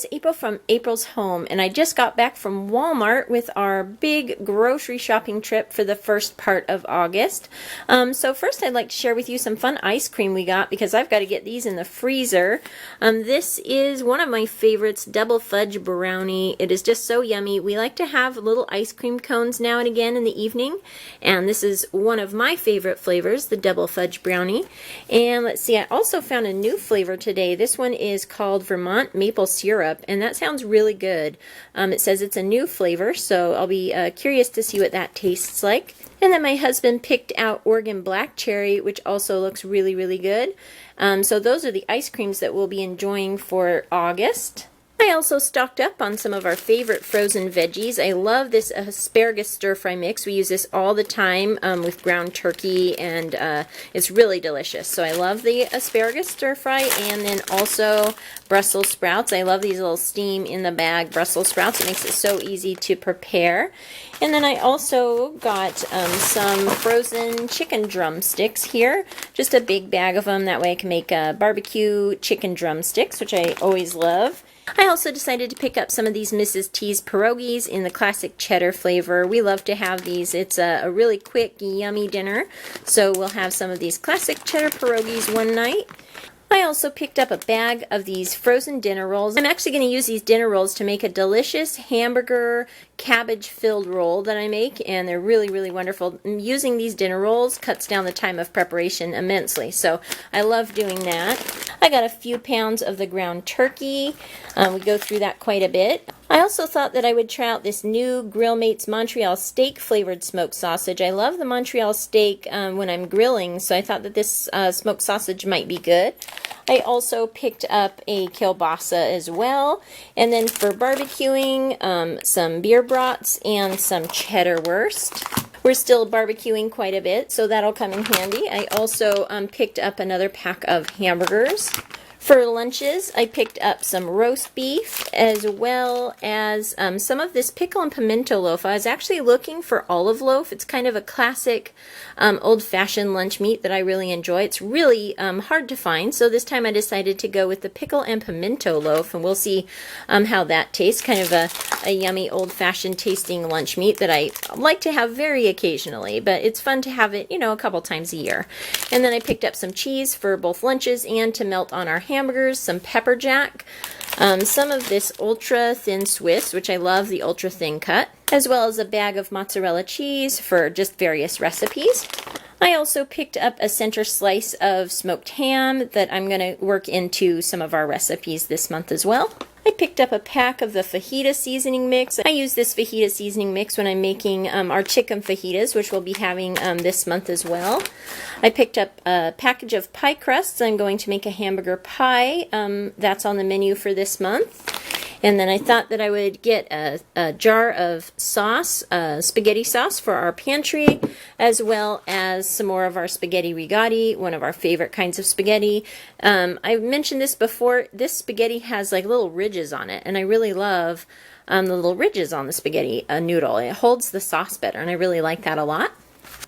it's April from April's Home, and I just got back from Walmart with our big grocery shopping trip for the first part of August. So first I'd like to share with you some fun ice cream we got because I've got to get these in the freezer. This is one of my favorites, double fudge brownie. It is just so yummy. We like to have little ice cream cones now and again in the evening, and this is one of my favorite flavors, the double fudge brownie. And let's see, I also found a new flavor today. This one is called Vermont Maple Syrup, and that sounds really good. It says it's a new flavor, so I'll be curious to see what that tastes like. And then my husband picked out Oregon Black Cherry, which also looks really, really good. So those are the ice creams that we'll be enjoying for August. I also stocked up on some of our favorite frozen veggies. I love this asparagus stir-fry mix. We use this all the time with ground turkey, and it's really delicious. So I love the asparagus stir-fry, and then also Brussels sprouts. I love these little steam-in-the-bag Brussels sprouts. It makes it so easy to prepare. And then I also got some frozen chicken drumsticks here. Just a big bag of them. That way I can make barbecue chicken drumsticks, which I always love. I also decided to pick up some of these Mrs. T's pierogies in the classic cheddar flavor. We love to have these. It's a really quick, yummy dinner. So we'll have some of these classic cheddar pierogies one night. I also picked up a bag of these frozen dinner rolls. I'm actually going to use these dinner rolls to make a delicious hamburger cabbage-filled roll that I make, and they're really, really wonderful. Using these dinner rolls cuts down the time of preparation immensely, so I love doing that. I got a few pounds of the ground turkey. We go through that quite a bit. I also thought that I would try out this new Grill Mates Montreal steak flavored smoked sausage. I love the Montreal steak when I'm grilling, so I thought that this smoked sausage might be good. I also picked up a kielbasa as well, and then for barbecuing, some beer brats and some cheddar wurst. We're still barbecuing quite a bit, so that'll come in handy. I also picked up another pack of hamburgers. For lunches, I picked up some roast beef as well as some of this pickle and pimento loaf. I was actually looking for olive loaf. It's kind of a classic old-fashioned lunch meat that I really enjoy. It's really hard to find, so this time I decided to go with the pickle and pimento loaf, and we'll see how that tastes. Kind of a yummy old-fashioned tasting lunch meat that I like to have very occasionally, but it's fun to have it, a couple times a year. And then I picked up some cheese for both lunches and to melt on our hamburgers, some pepper jack, some of this ultra thin Swiss, which I love the ultra thin cut, as well as a bag of mozzarella cheese for just various recipes. I also picked up a center slice of smoked ham that I'm going to work into some of our recipes this month as well. I picked up a pack of the fajita seasoning mix. I use this fajita seasoning mix when I'm making our chicken fajitas, which we'll be having this month as well. I picked up a package of pie crusts. I'm going to make a hamburger pie. That's on the menu for this month. And then I thought that I would get a jar of sauce, spaghetti sauce for our pantry, as well as some more of our spaghetti rigatoni, one of our favorite kinds of spaghetti. I've mentioned this before. This spaghetti has like little ridges on it, and I really love the little ridges on the spaghetti noodle. It holds the sauce better, and I really like that a lot.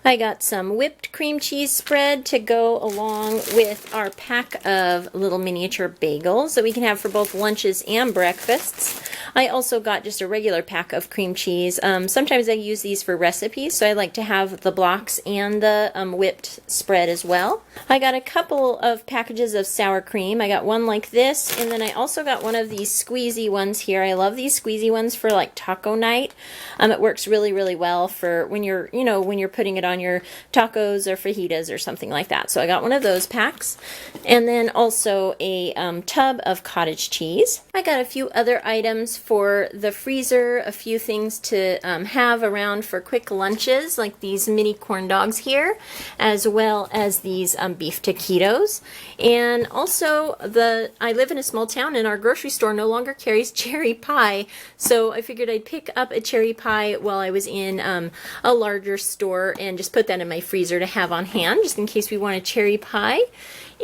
I got some whipped cream cheese spread to go along with our pack of little miniature bagels that we can have for both lunches and breakfasts. I also got just a regular pack of cream cheese. Sometimes I use these for recipes, so I like to have the blocks and the whipped spread as well. I got a couple of packages of sour cream. I got one like this, and then I also got one of these squeezy ones here. I love these squeezy ones for like taco night. It works really, really well for when you're, when you're putting it on your tacos or fajitas or something like that. So I got one of those packs, and then also a tub of cottage cheese. I got a few other items for the freezer, a few things to have around for quick lunches, like these mini corn dogs here, as well as these beef taquitos. And also, I live in a small town, and our grocery store no longer carries cherry pie, so I figured I'd pick up a cherry pie while I was in a larger store and and just put that in my freezer to have on hand, just in case we want a cherry pie.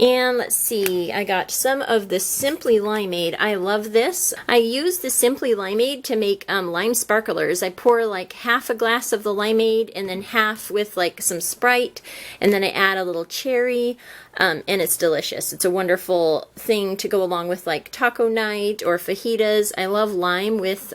And let's see, I got some of the Simply Limeade. I love this. I use the Simply Limeade to make lime sparklers. I pour like half a glass of the limeade and then half with like some Sprite, and then I add a little cherry, and it's delicious. It's a wonderful thing to go along with like taco night or fajitas. I love lime with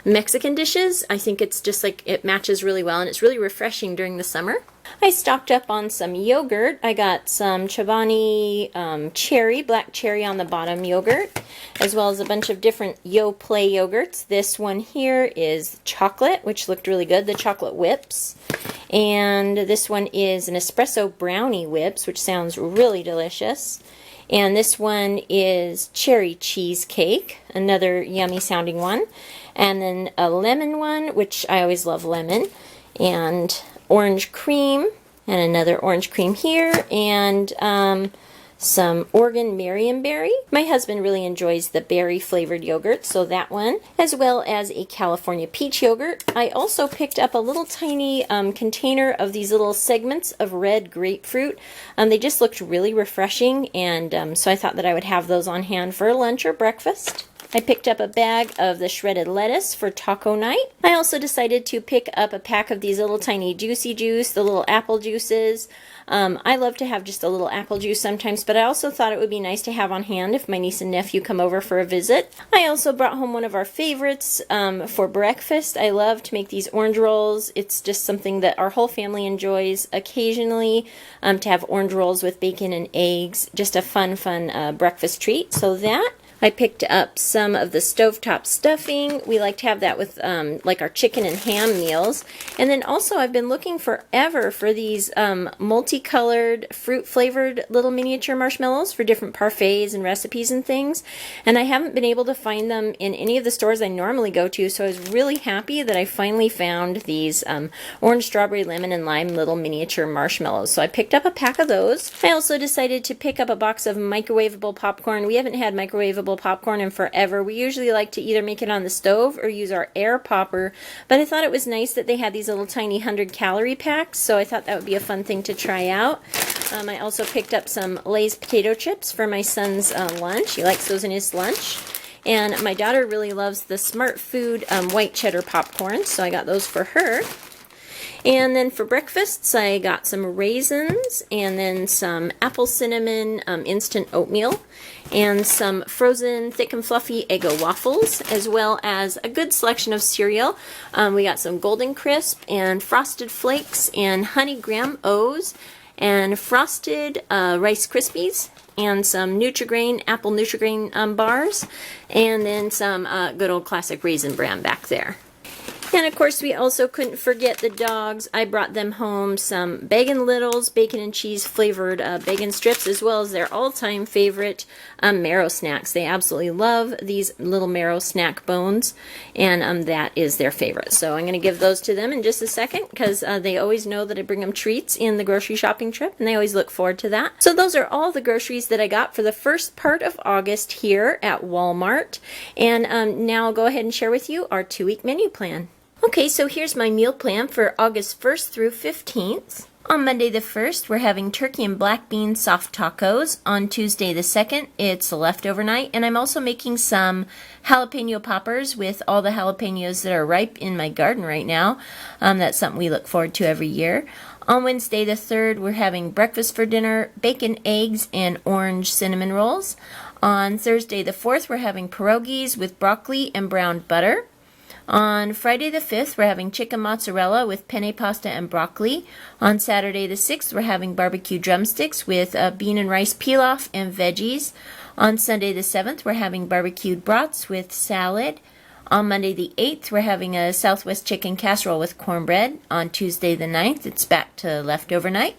Mexican dishes. I think it's just like, it matches really well, and it's really refreshing during the summer. I stocked up on some yogurt. I got some Chobani cherry, black cherry on the bottom yogurt, as well as a bunch of different Yoplait yogurts. This one here is chocolate, which looked really good, the chocolate whips. And this one is an espresso brownie whips, which sounds really delicious. And this one is cherry cheesecake, another yummy sounding one. And then a lemon one, which I always love lemon. And orange cream, and another orange cream here, and some Oregon Marionberry. My husband really enjoys the berry flavored yogurt, so that one, as well as a California peach yogurt. I also picked up a little tiny container of these little segments of red grapefruit. They just looked really refreshing, and so I thought that I would have those on hand for lunch or breakfast. I picked up a bag of the shredded lettuce for taco night. I also decided to pick up a pack of these little tiny Juicy Juice, the little apple juices. I love to have just a little apple juice sometimes, but I also thought it would be nice to have on hand if my niece and nephew come over for a visit. I also brought home one of our favorites for breakfast. I love to make these orange rolls. It's just something that our whole family enjoys occasionally, to have orange rolls with bacon and eggs. Just a fun breakfast treat. So that. I picked up some of the stovetop stuffing. We like to have that with like our chicken and ham meals. And then also I've been looking forever for these multicolored fruit flavored little miniature marshmallows for different parfaits and recipes and things. And I haven't been able to find them in any of the stores I normally go to, so I was really happy that I finally found these orange, strawberry, lemon, and lime little miniature marshmallows. So I picked up a pack of those. I also decided to pick up a box of microwavable popcorn. We haven't had microwavable popcorn in forever. We usually like to either make it on the stove or use our air popper, but I thought it was nice that they had these little tiny 100-calorie packs, so I thought that would be a fun thing to try out. I also picked up some Lay's potato chips for my son's lunch. He likes those in his lunch. And my daughter really loves the Smart Food white cheddar popcorn, so I got those for her. And then for breakfasts, I got some raisins, and then some apple cinnamon instant oatmeal, and some frozen thick and fluffy Eggo waffles, as well as a good selection of cereal. We got some Golden Crisp and Frosted Flakes and Honey Graham O's and Frosted Rice Krispies, and some Nutri-Grain, apple Nutri-Grain bars, and then some good old classic Raisin Bran back there. And of course, we also couldn't forget the dogs. I brought them home some Bacon Littles, bacon and cheese flavored bacon strips, as well as their all-time favorite marrow snacks. They absolutely love these little marrow snack bones, and that is their favorite. So I'm going to give those to them in just a second, because they always know that I bring them treats in the grocery shopping trip, and they always look forward to that. So those are all the groceries that I got for the first part of August here at Walmart. And now I'll go ahead and share with you our 2-week menu plan. Okay, so here's my meal plan for August 1st through 15th. On Monday the 1st, we're having turkey and black bean soft tacos. On Tuesday the 2nd, it's a leftover night, and I'm also making some jalapeno poppers with all the jalapenos that are ripe in my garden right now. That's something we look forward to every year. On Wednesday the 3rd, we're having breakfast for dinner, bacon, eggs, and orange cinnamon rolls. On Thursday the 4th, we're having pierogies with broccoli and browned butter. On Friday the 5th, we're having chicken mozzarella with penne pasta and broccoli. On Saturday the 6th, we're having barbecue drumsticks with bean and rice pilaf and veggies. On Sunday the 7th, we're having barbecued brats with salad. On Monday the 8th, we're having a Southwest chicken casserole with cornbread. On Tuesday the 9th, it's back to leftover night.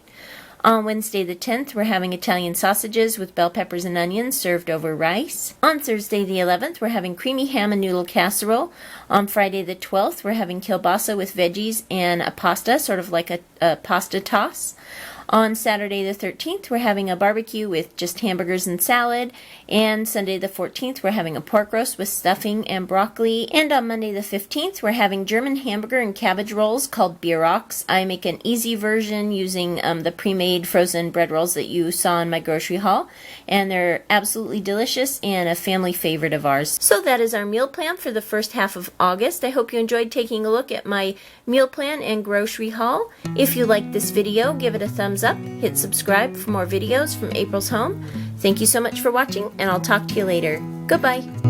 On Wednesday the 10th, we're having Italian sausages with bell peppers and onions served over rice. On Thursday the 11th, we're having creamy ham and noodle casserole. On Friday the 12th, we're having kielbasa with veggies and a pasta, sort of like a pasta toss. On Saturday the 13th, we're having a barbecue with just hamburgers and salad. And Sunday the 14th, we're having a pork roast with stuffing and broccoli. And on Monday the 15th, we're having German hamburger and cabbage rolls called Bierox. I make an easy version using the pre-made frozen bread rolls that you saw in my grocery haul. And they're absolutely delicious and a family favorite of ours. So that is our meal plan for the first half of August. I hope you enjoyed taking a look at my meal plan and grocery haul. If you liked this video, give it a thumbs up, hit subscribe for more videos from April's Home. Thank you so much for watching, and I'll talk to you later. Goodbye.